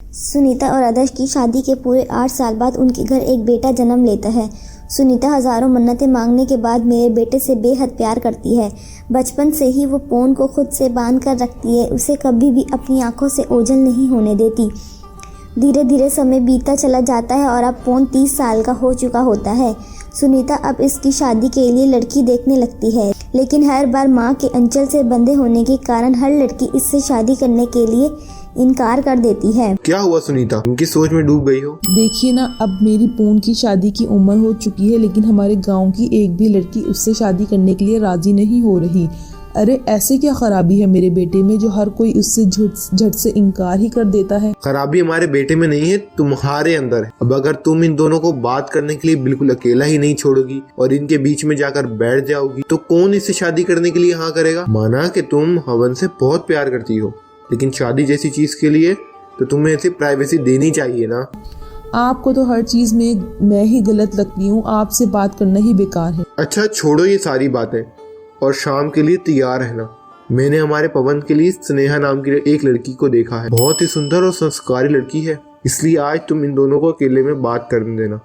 सुनीता और आदर्श की शादी के पूरे 8 साल बाद उनके घर एक बेटा जन्म लेता है। सुनीता हजारों मन्नतें मांगने के बाद मेरे बेटे से बेहद प्यार करती है। बचपन से ही वो पोन को खुद से बांध कर रखती है, उसे कभी भी अपनी आंखों से ओझल नहीं होने देती। धीरे धीरे समय बीतता चला जाता है और अब पोन 30 साल का हो चुका होता है। सुनीता अब इसकी शादी के लिए लड़की देखने लगती है, लेकिन हर बार माँ के अंचल से बंधे होने के कारण हर लड़की इससे शादी करने के लिए इनकार कर देती है। क्या हुआ सुनीता, उनकी सोच में डूब गई हो? देखिए ना, अब मेरी पोन की शादी की उम्र हो चुकी है, लेकिन हमारे गांव की एक भी लड़की उससे शादी करने के लिए राजी नहीं हो रही। अरे ऐसे क्या खराबी है मेरे बेटे में जो हर कोई उससे झट से इनकार ही कर देता है? खराबी हमारे बेटे में नहीं है, तुम्हारे अंदर है। अब अगर तुम इन दोनों को बात करने के लिए बिल्कुल अकेला ही नहीं छोड़ोगी और इनके बीच में जाकर बैठ जाओगी तो कौन इससे शादी करने के लिए हाँ करेगा? माना कि तुम हवन से बहुत प्यार करती हो, लेकिन शादी जैसी चीज के लिए तो तुम्हें ऐसी प्राइवेसी देनी चाहिए ना। आपको तो हर चीज में मैं ही गलत लगती हूँ, आपसे बात करना ही बेकार है। अच्छा छोड़ो ये सारी बातें और शाम के लिए तैयार रहना। मैंने हमारे पवन के लिए स्नेहा नाम की एक लड़की को देखा है, बहुत ही सुंदर और संस्कारी लड़की है, इसलिए आज तुम इन दोनों को अकेले में बात करने देना।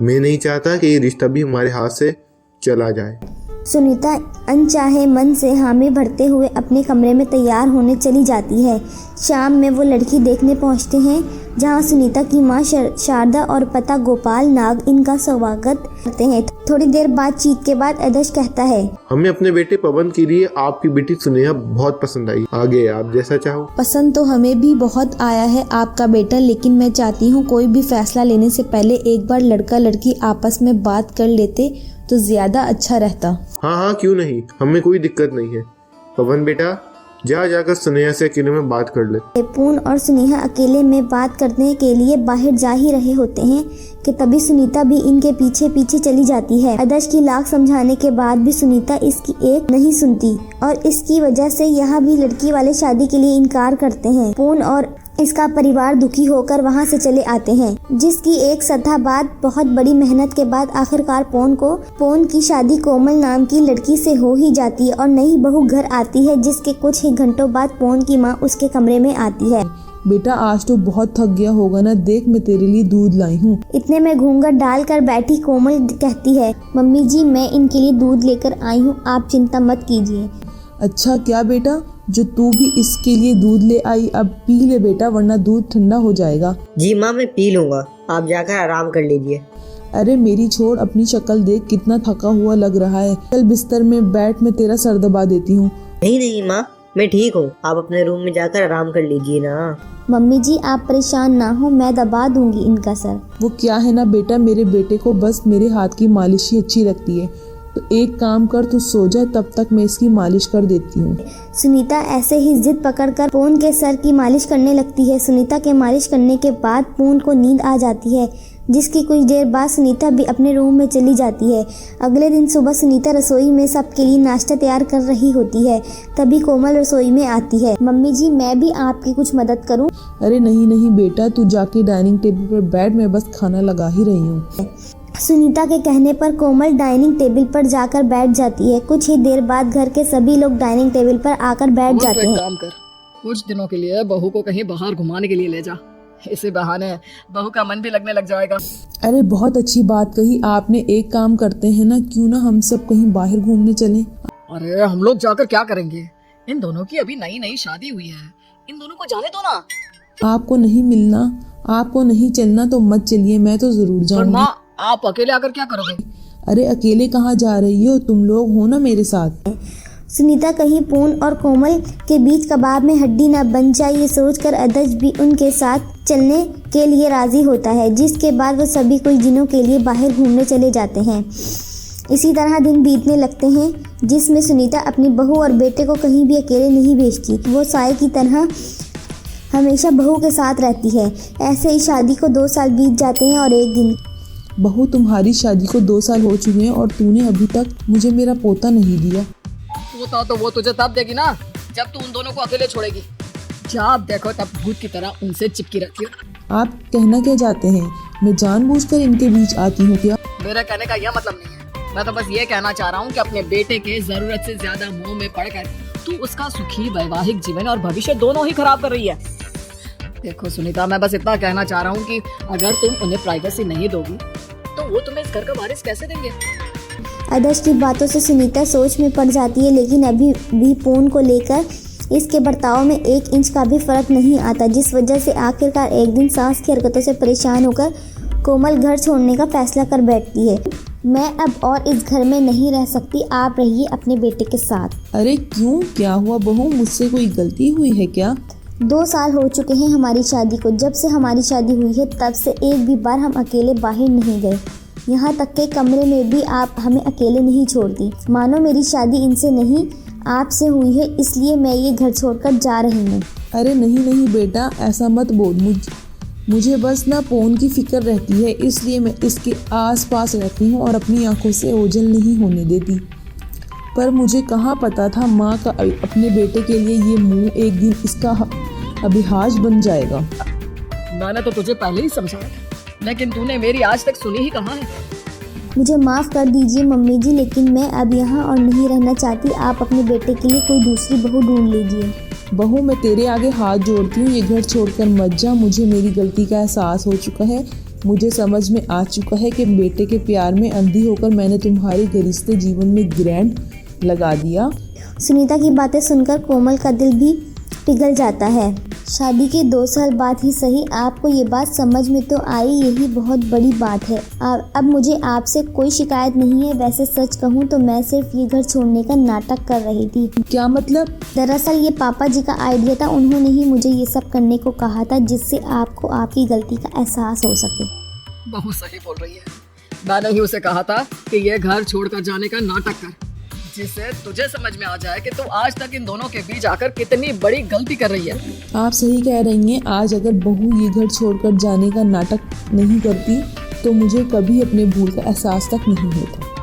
मैं नहीं चाहता कि ये रिश्ता भी हमारे हाथ से चला जाए। सुनीता अनचाहे मन से हामी भरते हुए अपने कमरे में तैयार होने चली जाती है। शाम में वो लड़की देखने पहुंचते हैं जहां सुनीता की मां शारदा और पता गोपाल नाग इनका स्वागत करते हैं। थोड़ी देर बातचीत के बाद आदर्श कहता है, हमें अपने बेटे पवन के लिए आपकी बेटी स्नेहा बहुत पसंद आई, आगे आप जैसा चाहो। पसंद तो हमें भी बहुत आया है आपका बेटा, लेकिन मैं चाहती हूँ कोई भी फैसला लेने से पहले एक बार लड़का लड़की आपस में बात कर लेते तो ज्यादा अच्छा रहता। हाँ क्यों नहीं, हमें कोई दिक्कत नहीं है। पवन बेटा जाकर स्नेहा से अकेले में बात कर ले। पून और सुनेहा अकेले में बात करने के लिए बाहर जा ही रहे होते हैं कि तभी सुनीता भी इनके पीछे पीछे चली जाती है। आदर्श की लाख समझाने के बाद भी सुनीता इसकी एक नहीं सुनती और इसकी वजह से यहाँ भी लड़की वाले शादी के लिए इनकार करते हैं। पून और इसका परिवार दुखी होकर वहाँ से चले आते हैं, जिसकी एक सप्ताह बाद बहुत बड़ी मेहनत के बाद आखिरकार पोन की शादी कोमल नाम की लड़की से हो ही जाती है और नई बहू घर आती है, जिसके कुछ ही घंटों बाद पोन की माँ उसके कमरे में आती है। बेटा आज तो बहुत थक गया होगा ना, देख मैं तेरे लिए दूध लाई हूँ। इतने में घूंघट डालकर बैठी कोमल कहती है, मम्मी जी मैं इनके लिए दूध लेकर आई हूँ, आप चिंता मत कीजिए। अच्छा क्या बेटा, जो तू भी इसके लिए दूध ले आई, अब पी ले बेटा वरना दूध ठंडा हो जाएगा। जी माँ मैं पी लूँगा, आप जाकर आराम कर लीजिए। अरे मेरी छोड़, अपनी शक्ल देख कितना थका हुआ लग रहा है, चल बिस्तर में बैठ, मैं तेरा सर दबा देती हूँ। नहीं माँ मैं ठीक हूँ, आप अपने रूम में जाकर आराम कर लीजिए ना। मम्मी जी आप परेशान ना हो, मैं दबा दूंगी इनका सर। वो क्या है ना बेटा, मेरे बेटे को बस मेरे हाथ की मालिश ही अच्छी लगती है, तो एक काम कर तू सो जा, तब तक मैं इसकी मालिश कर देती हूँ। सुनीता ऐसे ही जिद पकड़कर पून के सर की मालिश करने लगती है। सुनीता के मालिश करने के बाद पून को नींद आ जाती है, जिसकी कुछ देर बाद सुनीता भी अपने रूम में चली जाती है। अगले दिन सुबह सुनीता रसोई में सबके लिए नाश्ता तैयार कर रही होती है, तभी कोमल रसोई में आती है। मम्मी जी मैं भी आपकी कुछ मदद करूं? अरे नहीं बेटा, तू जाके डाइनिंग टेबल पर बैठ, मैं बस खाना लगा ही रही हूँ। सुनीता के कहने पर कोमल डाइनिंग टेबल पर जाकर बैठ जाती है। कुछ ही देर बाद घर के सभी लोग डाइनिंग टेबल पर आकर बैठ जाते हैं। काम कर, कुछ दिनों के लिए बहू को कहीं बाहर घुमाने के लिए ले जा, इसी बहाने बहू का मन भी लगने लग जाएगा। अरे बहुत अच्छी बात कही आपने, एक काम करते हैं ना, क्यों ना हम सब कहीं बाहर घूमने चलें? अरे हम लोग जाकर क्या करेंगे, इन दोनों की अभी नई शादी हुई है, इन दोनों को जाने दो ना। आपको नहीं मिलना, आपको नहीं चलना तो मत चलिए, मैं तो जरूर जाऊंगी। आप अकेले आकर क्या करोगे? अरे अकेले कहाँ जा रही हो, तुम लोग हो ना मेरे साथ। सुनीता कहीं पून और कोमल के बीच कबाब में हड्डी न बन जाए, ये सोचकर आदर्श भी उनके साथ चलने के लिए राजी होता है, जिसके बाद वो सभी कुछ दिनों के लिए बाहर घूमने चले जाते हैं। इसी तरह दिन बीतने लगते हैं, जिसमें सुनीता अपनी बहू और बेटे को कहीं भी अकेले नहीं भेजती। वो साय की तरह हमेशा बहू के साथ रहती है। ऐसे ही शादी को 2 साल बीत जाते हैं और एक दिन, बहू तुम्हारी शादी को 2 साल हो चुके हैं और तूने अभी तक मुझे मेरा पोता नहीं दिया। पोता तो वो तुझे तब देगी ना जब तू उन दोनों को अकेले छोड़ेगी। जब देखो तब भूत की तरह उनसे चिपकी रहती हो। आप कहना क्या चाहते हैं, मैं जानबूझकर इनके बीच आती हूँ क्या? मेरा कहने का यह मतलब नहीं है, मैं तो बस ये कहना चाह रहा हूँ कि अपने बेटे के जरूरत से ज्यादा मोह में पड़कर तू उसका सुखी वैवाहिक जीवन और भविष्य दोनों ही खराब कर रही है। देखो सुनीता, मैं बस इतना कहना चाह रहा हूँ कि अगर तुम उन्हें प्राइवेसी नहीं दोगी तो वो तुम्हें इस घर का वारिस कैसे देंगे? आदर्श की बातों से सुनीता सोच में पड़ जाती है, लेकिन अभी भी पून को लेकर इसके बर्ताव में 1 इंच का भी फर्क नहीं आता, जिस वजह से आखिरकार एक दिन सास की हरकतों से परेशान होकर कोमल घर छोड़ने का फैसला कर बैठती है। मैं अब और इस घर में नहीं रह सकती, आप रहिए अपने बेटे के साथ। अरे क्यों, क्या हुआ बहू, मुझसे कोई गलती हुई है क्या? 2 साल हो चुके हैं हमारी शादी को। जब से हमारी शादी हुई है तब से एक भी बार हम अकेले बाहर नहीं गए। यहाँ तक के कमरे में भी आप हमें अकेले नहीं छोड़ती। मानो मेरी शादी इनसे नहीं आपसे हुई है, इसलिए मैं ये घर छोड़कर जा रही हूँ। अरे नहीं बेटा, ऐसा मत बोल। मुझे बस ना पोन की फिक्र रहती है, इसलिए मैं इसके आसपास रहती हूँ और अपनी आंखों से ओझल नहीं होने देती। पर मुझे कहाँ पता था माँ का अपने बेटे के लिए ये मुंह एक दिन इसका अभिहाज बन जाएगा। मैंने तो तुझे पहले ही समझाया था, लेकिन तूने मेरी आज तक सुनी ही कहाँ है। मुझे माफ़ कर दीजिए मम्मी जी, लेकिन मैं अब यहाँ और नहीं रहना चाहती। आप अपने बेटे के लिए कोई दूसरी बहू ढूंढ लीजिए। बहू, मैं तेरे आगे हाथ जोड़ती हूँ, ये घर छोड़कर मत जा। मुझे मेरी गलती का एहसास हो चुका है। मुझे समझ में आ चुका है कि बेटे के प्यार में अंधी होकर मैंने तुम्हारे गरिश्ते जीवन में ग्रैंड लगा दिया। सुनीता की बातें सुनकर कोमल का दिल भी पिघल जाता है। शादी के 2 साल बाद ही सही आपको ये बात समझ में तो आई, यही बहुत बड़ी बात है। अब मुझे आपसे कोई शिकायत नहीं है। वैसे सच कहूँ तो मैं सिर्फ ये घर छोड़ने का नाटक कर रही थी। क्या मतलब? दरअसल ये पापा जी का आइडिया था, उन्होंने ही मुझे ये सब करने को कहा था, जिससे आपको आपकी गलती का एहसास हो सके। बहुत सही बोल रही है। मैंने ही उसे कहा था कि ये घर छोड़कर जाने का नाटक कर, जिससे तुझे समझ में आ जाए कि तू आज तक इन दोनों के बीच आकर कितनी बड़ी गलती कर रही है। आप सही कह रही हैं। आज अगर बहू ये घर छोड़कर जाने का नाटक नहीं करती तो मुझे कभी अपने भूल का एहसास तक नहीं होता।